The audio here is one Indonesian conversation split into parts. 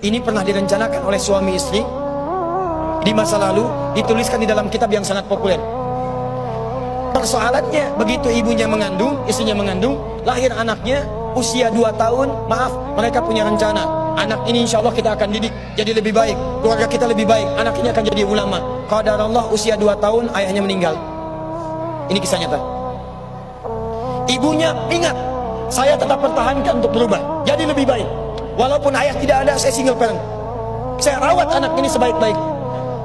Ini pernah direncanakan oleh suami istri di masa lalu, dituliskan di dalam kitab yang sangat populer. Persoalannya, begitu ibunya mengandung, istrinya mengandung, lahir anaknya usia 2 tahun, maaf, mereka punya rencana, anak ini insya Allah kita akan didik jadi lebih baik, keluarga kita lebih baik, anak ini akan jadi ulama. Qadarullah usia 2 tahun ayahnya meninggal. Ini kisah nyata. Ibunya ingat, saya tetap pertahankan untuk berubah jadi lebih baik, walaupun ayah tidak ada, saya single parent, saya rawat anak ini sebaik-baik.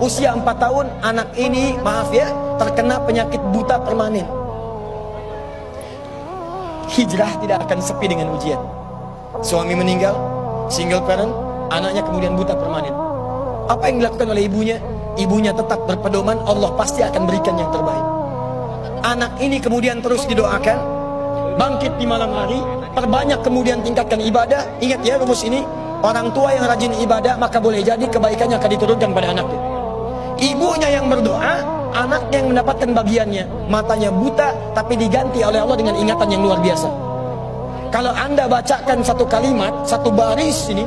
Usia 4 tahun anak ini, maaf ya, terkena penyakit buta permanen. Hijrah tidak akan sepi dengan ujian. Suami meninggal, single parent, anaknya kemudian buta permanen. Apa yang dilakukan oleh ibunya? Ibunya tetap berpedoman, Allah pasti akan berikan yang terbaik. Anak ini kemudian terus didoakan, bangkit di malam hari, perbanyak kemudian tingkatkan ibadah. Ingat ya rumus ini, orang tua yang rajin ibadah maka boleh jadi kebaikannya akan diturunkan pada anaknya. Ibunya yang berdoa, anaknya yang mendapatkan bagiannya. Matanya buta tapi diganti oleh Allah dengan ingatan yang luar biasa. Kalau Anda bacakan satu kalimat, satu baris ini,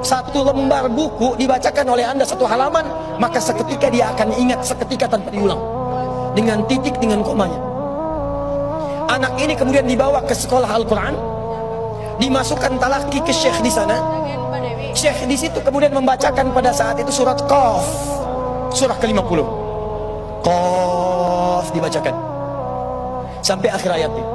satu lembar buku dibacakan oleh Anda satu halaman, maka seketika dia akan ingat seketika tanpa diulang, dengan titik, dengan komanya. Anak ini kemudian dibawa ke sekolah Al-Quran, dimasukkan talaki ke syekh di sana. Syekh di situ kemudian membacakan pada saat itu surat Qaf, surah ke-50. Qaf dibacakan sampai akhir ayatnya.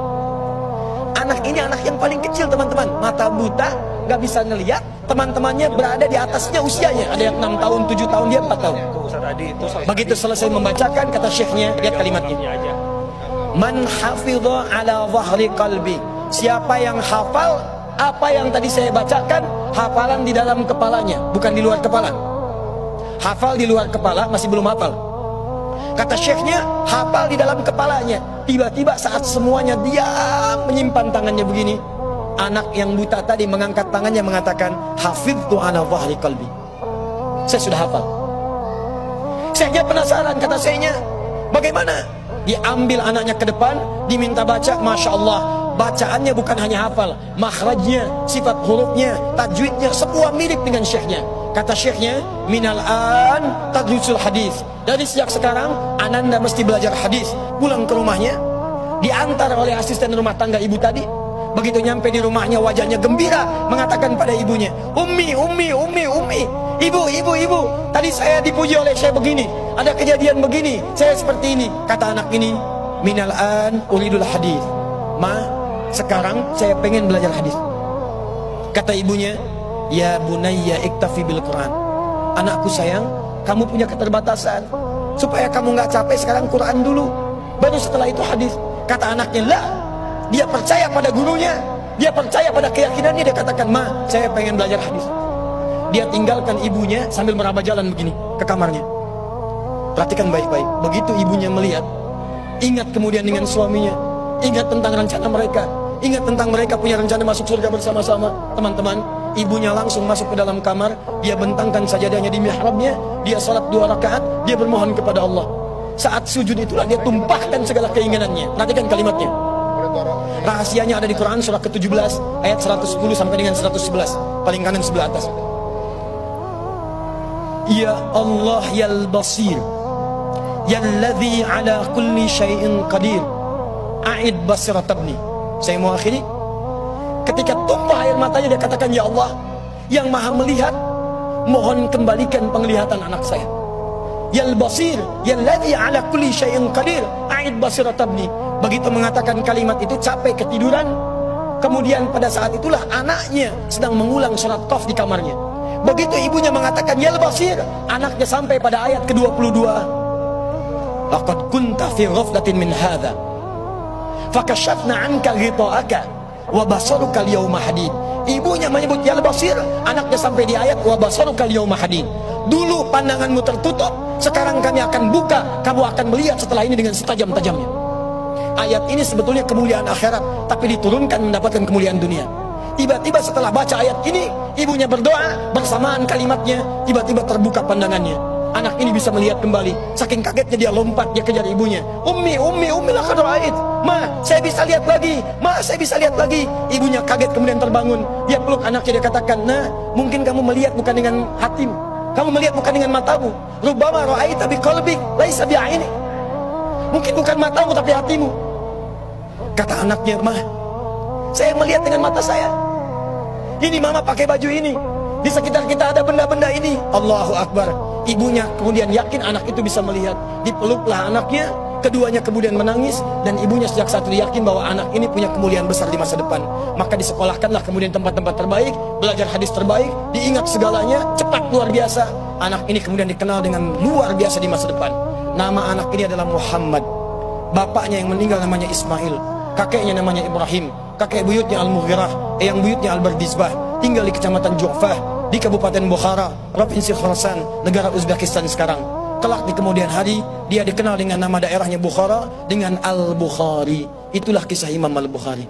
Anak ini anak yang paling kecil teman-teman, mata buta, gak bisa ngelihat. Teman-temannya berada di atasnya usianya, ada yang 6 tahun, 7 tahun, dia 4 tahun. Begitu selesai membacakan, kata syekhnya, lihat kalimatnya, man hafidha ala zahri qalbi, siapa yang hafal apa yang tadi saya bacakan, hafalan di dalam kepalanya, bukan di luar kepala. Hafal di luar kepala masih belum hafal. Kata syekhnya, hafal di dalam kepalanya. Tiba-tiba saat semuanya diam menyimpan tangannya begini, anak yang buta tadi mengangkat tangannya mengatakan, hafidtu ala zahri qalbi, saya sudah hafal. Syekhnya penasaran, kata syekhnya, bagaimana? Diambil anaknya ke depan, diminta baca, Masya Allah, bacaannya bukan hanya hafal, makhrajnya, sifat hurufnya, tajwidnya, semua mirip dengan syekhnya. Kata syekhnya, minal an tadrusul hadis, dari sejak sekarang ananda mesti belajar hadis. Pulang ke rumahnya, diantar oleh asisten rumah tangga ibu tadi. Begitu nyampe di rumahnya, wajahnya gembira, mengatakan pada ibunya, ummi, ibu, tadi saya dipuji oleh saya begini, ada kejadian begini, saya seperti ini. Kata anak ini, minal an uridul hadis, ma, sekarang saya pengen belajar hadis. Kata ibunya, ya bunayya iktafi bil Quran, anakku sayang, kamu punya keterbatasan, supaya kamu nggak capek sekarang Quran dulu, baru setelah itu hadis. Kata anaknya, lah, dia percaya pada gurunya, dia percaya pada keyakinannya, dia katakan, ma, saya pengen belajar hadis. Dia tinggalkan ibunya sambil meraba jalan begini ke kamarnya. Perhatikan baik-baik, begitu ibunya melihat, ingat kemudian dengan suaminya, ingat tentang rencana mereka, ingat tentang mereka punya rencana masuk surga bersama-sama. Teman-teman, ibunya langsung masuk ke dalam kamar, dia bentangkan sajadahnya di mihrabnya, dia salat 2 rakaat, dia bermohon kepada Allah. Saat sujud itulah dia tumpahkan segala keinginannya. Perhatikan kalimatnya. Rahasianya ada di Quran surah ke-17 ayat 110 sampai dengan 111, paling kanan sebelah atas. Ya Allah yal basir, yalladzi ala kulli syai'in qadir, a'id basiratabni. Saya mau akhiri. Ketika tumpah air matanya, dia katakan, ya Allah yang maha melihat, mohon kembalikan penglihatan anak saya. Yal basir, yalladzi ala kulli syai'in qadir, a'id basiratabni. Begitu mengatakan kalimat itu, capek ketiduran. Kemudian pada saat itulah anaknya sedang mengulang surat Qaf di kamarnya. Begitu ibunya mengatakan ya basir, anaknya sampai pada ayat ke-22. Laqad kunta fi ghaflatin min hadza fakashafna 'anka ghita'aka wa basaruka al-yawma hadid. Ibunya menyebut ya basir, anaknya sampai di ayat wa basaruka al-yawma hadid. Dulu pandanganmu tertutup, sekarang kami akan buka, kamu akan melihat setelah ini dengan setajam-tajamnya. Ayat ini sebetulnya kemuliaan akhirat, tapi diturunkan mendapatkan kemuliaan dunia. Tiba-tiba setelah baca ayat ini, ibunya berdoa, bersamaan kalimatnya, tiba-tiba terbuka pandangannya. anak ini bisa melihat kembali. Saking kagetnya dia lompat, dia kejar ibunya. Ummi laqad ra'ait. Ma, saya bisa lihat lagi. Ma, saya bisa lihat lagi. Ibunya kaget kemudian terbangun. Dia peluk anaknya, dia katakan, "Nah, mungkin kamu melihat bukan dengan hatimu. Kamu melihat bukan dengan matamu. Rubbama ra'aita biqalbik laisa bi'ainik." Mungkin bukan matamu tapi hatimu. Kata anaknya, "Ma, saya melihat dengan mata saya. Ini mama pakai baju ini. Di sekitar kita ada benda-benda ini." Allahu Akbar. Ibunya kemudian yakin anak itu bisa melihat. Dipeluklah anaknya. Keduanya kemudian menangis. Dan ibunya sejak saat itu yakin bahwa anak ini punya kemuliaan besar di masa depan. Maka disekolahkanlah kemudian tempat-tempat terbaik. Belajar hadis terbaik. Diingat segalanya. Cepat luar biasa. Anak ini kemudian dikenal dengan luar biasa di masa depan. Nama anak ini adalah Muhammad. Bapaknya yang meninggal namanya Ismail. Kakeknya namanya Ibrahim. Kakek buyutnya Al-Mughirah. Eyang buyutnya Al-Bardizbah. Tinggal di kecamatan Ju'fah, di Kabupaten Bukhara, Provinsi Khorasan, negara Uzbekistan sekarang. Kelak di kemudian hari, dia dikenal dengan nama daerahnya Bukhara, dengan Al-Bukhari. Itulah kisah Imam Al-Bukhari.